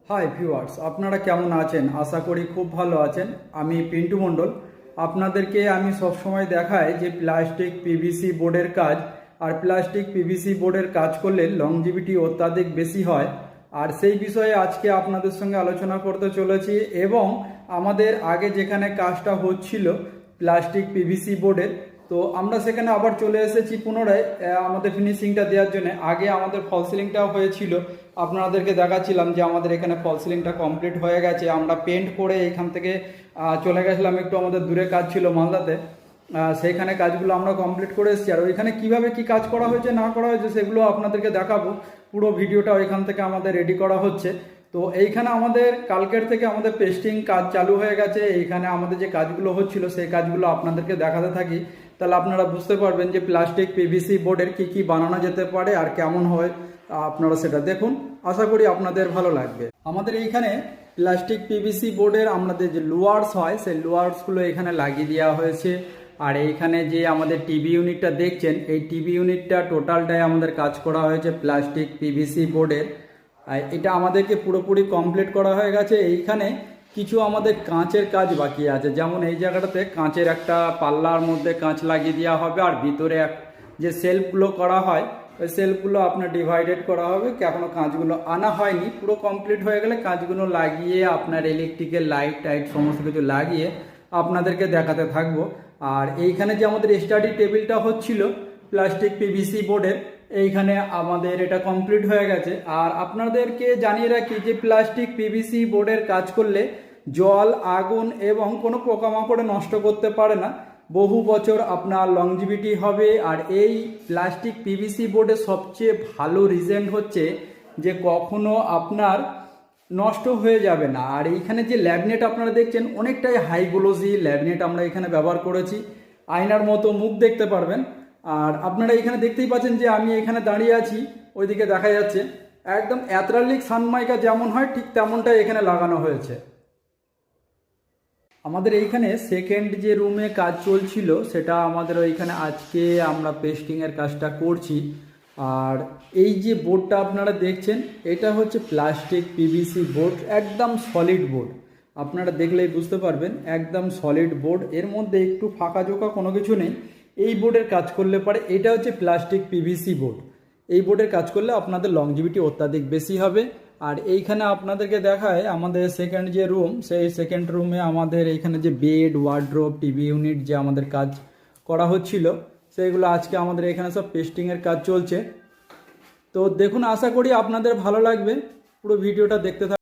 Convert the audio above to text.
Hi viewers, আপনারা কেমন আছেন? আশা করি খুব ভালো আছেন। আমি পিন্টু মণ্ডল। আপনাদেরকে আমি সবসময় দেখাই যে প্লাস্টিক পিভিসি বোর্ডের কাজ, আর প্লাস্টিক পিভিসি বোর্ডের কাজ করলে লংজিভিটি অত্যাধিক বেশি হয়। আর সেই বিষয়ে আজকে আপনাদের সঙ্গে আলোচনা করতে চলেছি। এবং আমাদের আগে যেখানে কাজটা হচ্ছিল প্লাস্টিক পিভিসি বোর্ডের, তো আমরা সেখানে আবার চলে এসেছি পুনরায় আমাদের ফিনিশিংটা দেওয়ার জন্য। আগে আমাদের ফল সিলিংটাও হয়েছিল, আপনাদেরকে দেখাচ্ছিলাম যে আমাদের এখানে ফল সিলিংটা কমপ্লিট হয়ে গেছে। আমরা পেন্ট করে এখান থেকে চলে গেছিলাম, একটু আমাদের দূরে কাজ ছিল মালদাতে, সেইখানে কাজগুলো আমরা কমপ্লিট করে এসেছি। আর ওইখানে কীভাবে কী কাজ করা হয়েছে না করা হয়েছে সেগুলো আপনাদেরকে দেখাবো। পুরো ভিডিওটা ওইখান থেকে আমাদের রেডি করা হচ্ছে। তো এইখানে আমাদের কালকের থেকে আমাদের পেস্টিং কাজ চালু হয়ে গেছে। এইখানে আমাদের যে কাজগুলো হচ্ছিল সেই কাজগুলো আপনাদেরকে দেখাতে থাকি, তাহলে আপনারা বুঝতে পারবেন যে প্লাস্টিক পিভিসি বোর্ডের কি কি বানানো যেতে পারে আর কেমন হয়। আপনারা সেটা দেখুন, আশা করি আপনাদের ভালো লাগবে। আমাদের এইখানে প্লাস্টিক পিভিসি বোর্ডের আমাদের যে লোয়ার্স হয় সেই লোয়ার্সগুলো এখানে লাগিয়ে দেওয়া হয়েছে। আর এইখানে যে আমাদের টিভি ইউনিটটা দেখছেন, এই টিভি ইউনিটটা টোটালটাই আমাদের কাজ করা হয়েছে প্লাস্টিক পিভিসি বোর্ডের। এটা আমাদেরকে পুরোপুরি কমপ্লিট করা হয়ে গেছে। এইখানে কিছু আমাদের কাঁচের কাজ বাকি আছে, যেমন এই জায়গাটাতে কাঁচের একটা পাল্লার মধ্যে কাঁচ লাগিয়ে দেওয়া হবে। আর ভিতরে যে সেলফগুলো করা হয় ওই সেলফগুলো আপনার ডিভাইডেড করা হবে। এখনও কাঁচগুলো আনা হয়নি, পুরো কমপ্লিট হয়ে গেলে কাঁচগুলো লাগিয়ে আপনার ইলেকট্রিকের লাইট টাইট সমস্ত কিছু লাগিয়ে আপনাদেরকে দেখাতে থাকবো। আর এইখানে যে আমাদের স্টাডি টেবিলটা হচ্ছিল প্লাস্টিক পিভিসি বোর্ডের, এইখানে আমাদের এটা কমপ্লিট হয়ে গেছে। আর আপনাদেরকে জানিয়ে রাখি যে প্লাস্টিক পিভিসি বোর্ডের কাজ করলে জল, আগুন এবং কোনো পোকামাকড়ে নষ্ট করতে পারে না। বহু বছর আপনার লংজিভিটি হবে। আর এই প্লাস্টিক পিভিসি বোর্ডের সবচেয়ে ভালো রিজেন্ট হচ্ছে যে কখনো আপনার নষ্ট হয়ে যাবে না। আর এইখানে যে ল্যামিনেট আপনারা দেখছেন, অনেকটাই হাই গ্লোসি ল্যামিনেট আমরা এখানে ব্যবহার করেছি। আয়নার মতো মুখ দেখতে পারবেন। আর আপনারা এখানে দেখতেই পাচ্ছেন যে আমি এখানে দাঁড়িয়ে আছি, ওইদিকে দেখা যাচ্ছে একদম অ্যাথরালিক সানমাইকা যেমন হয় ঠিক তেমনটাই এখানে লাগানো হয়েছে। আমাদের এইখানে সেকেন্ড যে রুমে কাজ চলছিল সেটা আমাদের ওইখানে আজকে আমরা পেস্টিংয়ের কাজটা করছি। আর এই যে বোর্ডটা আপনারা দেখছেন এটা হচ্ছে প্লাস্টিক পিভিসি বোর্ড, একদম সলিড বোর্ড। আপনারা দেখলেই বুঝতে পারবেন একদম সলিড বোর্ড, এর মধ্যে একটু ফাঁকা জোকা কোনো কিছু নেই। এই বোর্ডের কাজ করলে পারে, এটা হচ্ছে প্লাস্টিক পিভিসি বোর্ড। এই বোর্ডের কাজ করলে আপনাদের লংজিভিটি অত্যাধিক বেশি হবে। আর এইখানে আপনাদেরকে দেখায় আমাদের সেকেন্ড যে রুম, সেই সেকেন্ড রুমে আমাদের এইখানে যে বেড, ওয়ার্ড্রোব, টিভি ইউনিট যে আমাদের কাজ করা হচ্ছিল সেইগুলো আজকে আমাদের এখানে সব পেস্টিংয়ের কাজ চলছে। তো দেখুন, আশা করি আপনাদের ভালো লাগবে, পুরো ভিডিওটা দেখতে থাকুন।